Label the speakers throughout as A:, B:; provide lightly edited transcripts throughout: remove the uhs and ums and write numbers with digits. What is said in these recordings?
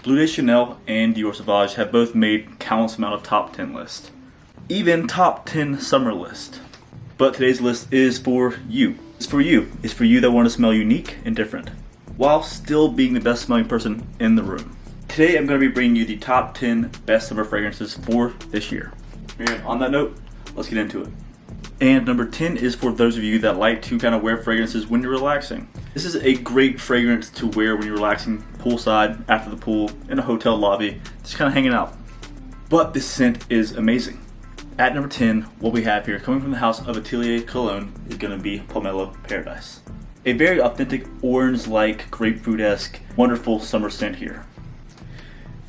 A: Bleu de Chanel and Dior Sauvage have both made countless amount of top 10 lists. Even top 10 summer list. But today's list is for you. It's for you. It's for you that want to smell unique and different, while still being the best smelling person in the room. Today I'm going to be bringing you the top 10 best summer fragrances for this year. And on that note, let's get into it. And number 10 is for those of you that like to kind of wear fragrances when you're relaxing. This is a great fragrance to wear when you're relaxing poolside, after the pool, in a hotel lobby, just kind of hanging out. But this scent is amazing. At number 10, what we have here, coming from the house of Atelier Cologne, is going to be Pomelo Paradise. A very authentic orange-like, grapefruit-esque, wonderful summer scent here.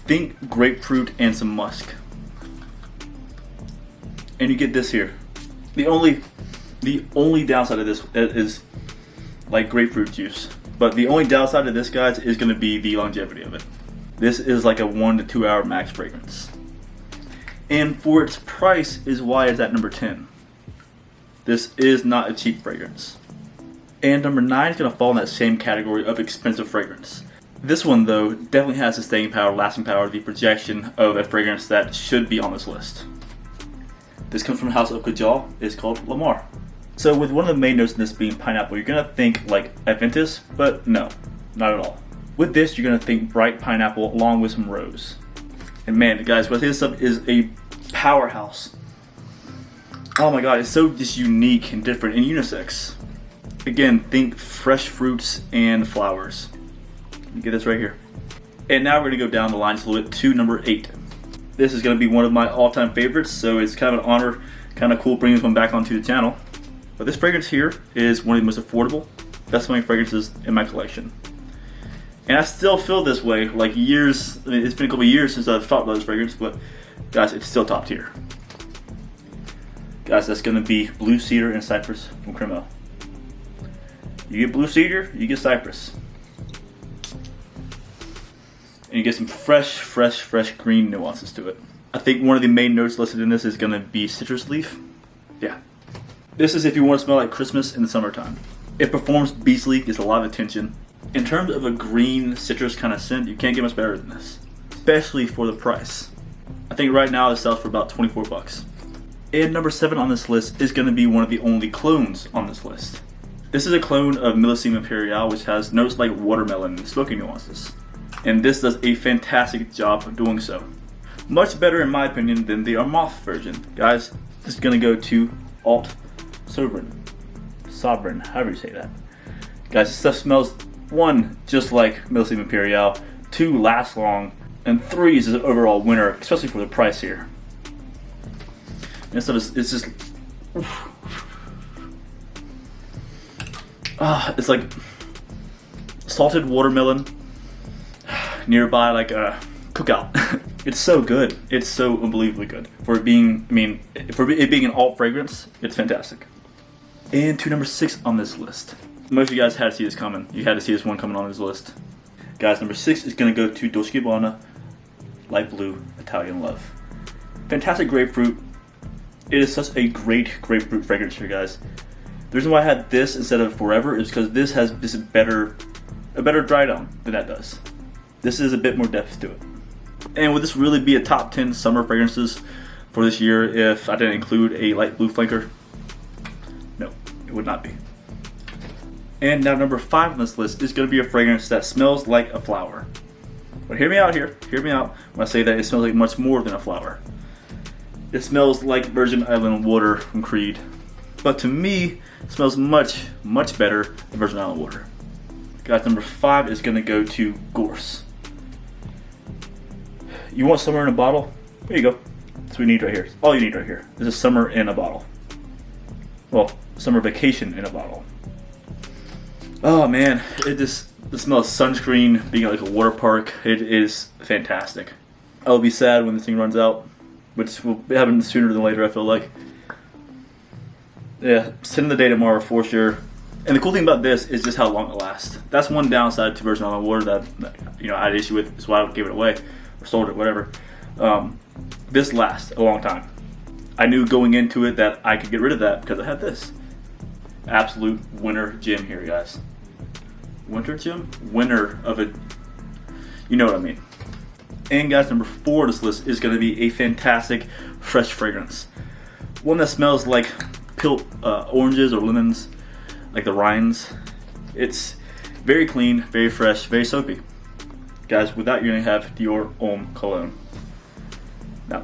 A: Think grapefruit and some musk. And you get this here. The only downside of this is like grapefruit juice. But the only downside of this, guys, is going to be the longevity of it. This is like a 1 to 2 hour max fragrance. And for its price is why it's at number 10. This is not a cheap fragrance. And number 9 is going to fall in that same category of expensive fragrance. This one, though, definitely has the staying power, lasting power, the projection of a fragrance that should be on this list. This comes from the house of Cajal. It's called Lamar. So with one of the main notes in this being pineapple, you're going to think like Adventus, but no, not at all. With this, you're going to think bright pineapple along with some rose. And man, guys, what this stuff is a powerhouse. Oh my god, it's so just unique and different and unisex. Again, think fresh fruits and flowers. You get this right here. And now we're going to go down the line just a little bit to number 8. This is going to be one of my all-time favorites, so it's kind of an honor, kind of cool bringing this one back onto the channel. But this fragrance here is one of the most affordable, best-selling fragrances in my collection. And I still feel this way, like years, I mean, it's been a couple of years since I've talked about this fragrance, but guys, it's still top tier. Guys, that's going to be Blue Cedar and Cypress from Cremo. You get Blue Cedar, you get Cypress. And you get some fresh green nuances to it. I think one of the main notes listed in this is going to be citrus leaf. Yeah. This is if you want to smell like Christmas in the summertime. It performs beastly, gets a lot of attention. In terms of a green citrus kind of scent, you can't get much better than this. Especially for the price. I think right now it sells for about 24 bucks. And number 7 on this list is going to be one of the only clones on this list. This is a clone of Millésime Impériale, which has notes like watermelon and smoky nuances. And this does a fantastic job of doing so. Much better in my opinion than the Armaf version. Guys, this is going to go to Alt Sovereign, however you say that. Guys, this stuff smells, 1, just like Millésime Impériale, 2, lasts long, and 3 is an overall winner, especially for the price here. And this stuff is, it's just, it's like salted watermelon nearby, like a cookout. It's so good. It's so unbelievably good. For it being, for it being an alt fragrance, it's fantastic. And to number 6 on this list. Most of you guys had to see this coming. You had to see this one coming on this list. Guys, number 6 is going to go to Dolce & Gabbana Light Blue Italian Love. Fantastic grapefruit. It is such a great grapefruit fragrance here, guys. The reason why I had this instead of Forever is because this has a better dry down than that does. This is a bit more depth to it. And would this really be a top 10 summer fragrances for this year if I didn't include a light blue flanker? No, it would not be. And now number 5 on this list is going to be a fragrance that smells like a flower. But hear me out here, hear me out when I say that it smells like much more than a flower. It smells like Virgin Island water from Creed. But to me, it smells much better than Virgin Island water. Guys, number 5 is going to go to Gorse. You want summer in a bottle? There you go. That's what you need right here. All you need right here. This is summer in a bottle. Well, summer vacation in a bottle. Oh man, it smells sunscreen, being like a water park. It is fantastic. I will be sad when this thing runs out, which will happen sooner than later, I feel like. Yeah, send the day tomorrow for sure. And the cool thing about this is just how long it lasts. That's one downside to Virgin Island water that I had an issue with. That's why I gave it away or sold it, whatever. This lasts a long time. I knew going into it that I could get rid of that because I had this. Absolute winner gem here, guys. Winter gem? Winner of it. You know what I mean. And guys, number 4 on this list is going to be a fantastic fresh fragrance. One that smells like peeled oranges or lemons, like the rinds. It's very clean, very fresh, very soapy. Guys, with that, you're going to have Dior Homme Cologne. Now,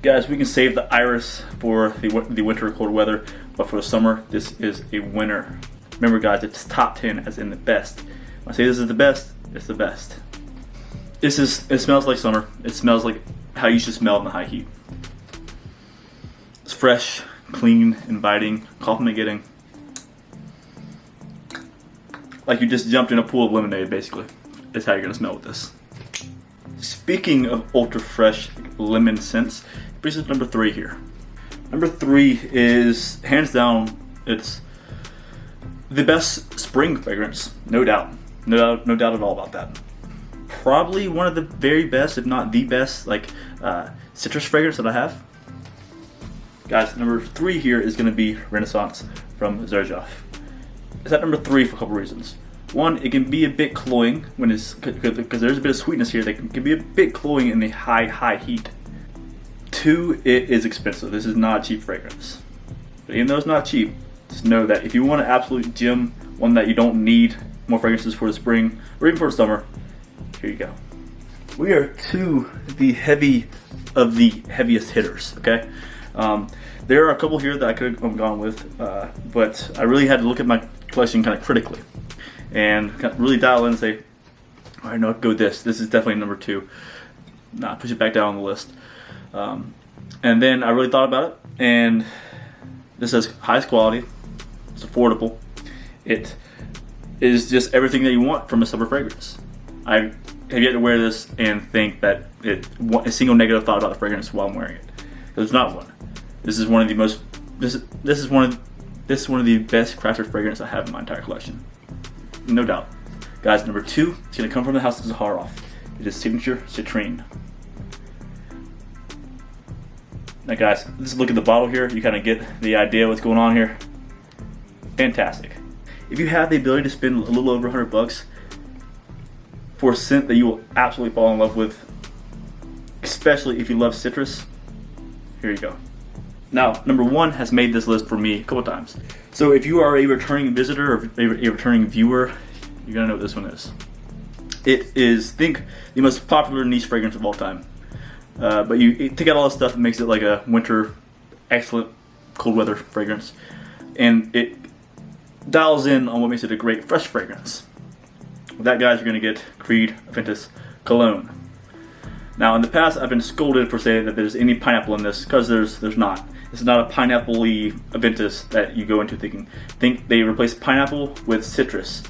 A: guys, we can save the iris for the winter cold weather, but for the summer, this is a winner. Remember, guys, it's top 10 as in the best. When I say this is the best, it's the best. It smells like summer. It smells like how you should smell in the high heat. It's fresh, clean, inviting, compliment getting. Like you just jumped in a pool of lemonade, basically. Is how you're gonna smell with this. Speaking of ultra fresh lemon scents, brings us to number 3 here. Number 3 is hands down, it's the best spring fragrance, no doubt. No doubt at all about that. Probably one of the very best, if not the best, like citrus fragrance that I have. Guys, number 3 here is going to be Renaissance from Xerjoff. It's at number 3 for a couple reasons. One, it can be a bit cloying when it's because there's a bit of sweetness here that can be a bit cloying in the high heat. 2, it is expensive. This is not a cheap fragrance. But even though it's not cheap, just know that if you want an absolute gem, one that you don't need more fragrances for the spring or even for the summer, here you go. We are to the heavy of the heaviest hitters, okay? There are a couple here that I could have gone with, but I really had to look at my collection kind of critically and really dial in and say, all right, no, go with this. This is definitely number 2. Nah, push it back down on the list. And then I really thought about it, and this has highest quality, it's affordable, it is just everything that you want from a summer fragrance. I have yet to wear this and think that a single negative thought about the fragrance while I'm wearing it. There's not one. This is one of the most. This is one of the best crafted fragrance I have in my entire collection, no doubt. Guys, number 2 is going to come from the house of Zaharoff. It is Signature Citrine. Now, guys, just look at the bottle here. You kind of get the idea of what's going on here. Fantastic. If you have the ability to spend a little over $100 for a scent that you will absolutely fall in love with, especially if you love citrus, here you go. Now, number 1 has made this list for me a couple times. So if you are a returning visitor or a returning viewer, you're gonna know what this one is. It is, think, the most popular niche fragrance of all time. But you take out all the stuff that makes it like a winter, excellent cold weather fragrance, and it dials in on what makes it a great fresh fragrance. With that, guys, you're gonna get Creed Aventus Cologne. Now, in the past, I've been scolded for saying that there's any pineapple in this, because there's not. It's not a pineapple-y Aventus that you go into thinking. Think they replace pineapple with citrus,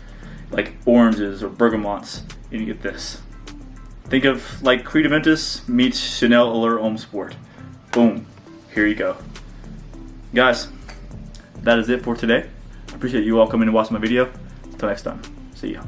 A: like oranges or bergamots, and you get this. Think of like Creed Aventus meets Chanel Allure Homme Sport. Boom. Here you go. Guys, that is it for today. I appreciate you all coming and watching my video. Until next time. See ya.